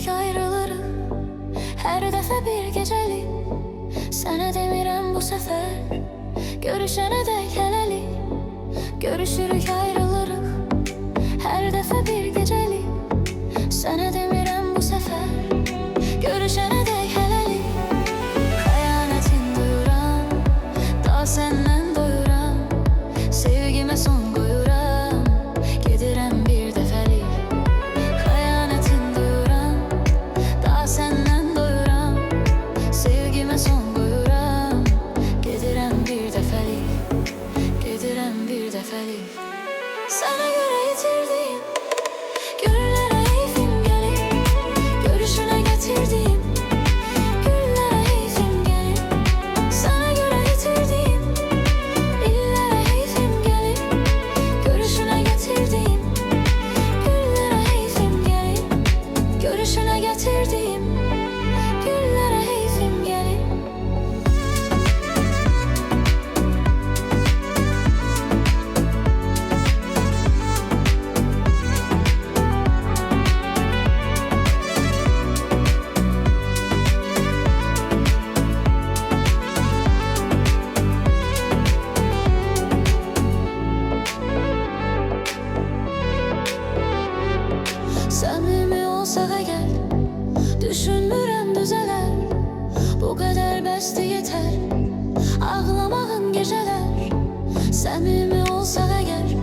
Görüşürük ayrılırıq hər dəfə bir gecəlik. Sənə demirəm bu səfər görüşənə dək hələlik. Görüşürük ayrılırıq hər dəfə bir gecəlik. Sənə demirəm bu səfər görüşənə dək hələlik. Xəyanətin duyuram, daha səndən doyuram. Sevgimə son qoyuram, gedirəm bir dəfəlik. Xəyanətin duyuram, daha səndən doyuram. Sevgimə son qoyuram, gedirəm bir dəfəlik. Gedirəm bir dəfəlik. Sənə görə itirdiyim güllərə heyfim gəlir. Görüşünə gətirdiyim güllərə heyfim gəlir. Sənə görə itirdiyim illərə heyfim gəlir. Görüşünə gətirdiyim güllərə heyfim gəlir. Görüşünə gətirdiyim güllərə heyfim gəlir. Səmimi olsaq əgər, düşünmürəm düzələr. Bu qədər bəsdir yetər, ağlamağın gecələr. Səmimi olsaq əgər,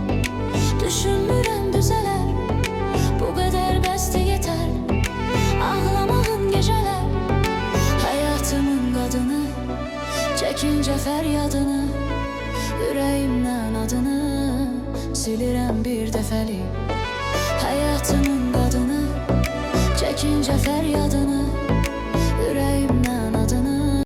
düşünmürəm düzələr. Bu qədər bəsdir yetər, ağlamağın gecələr. Həyatımın qadını, çəkincə fəryadını, ürəyimdən adını silirəm bir dəfəlik. Həyatımın qadını, çəkincə fəryadını,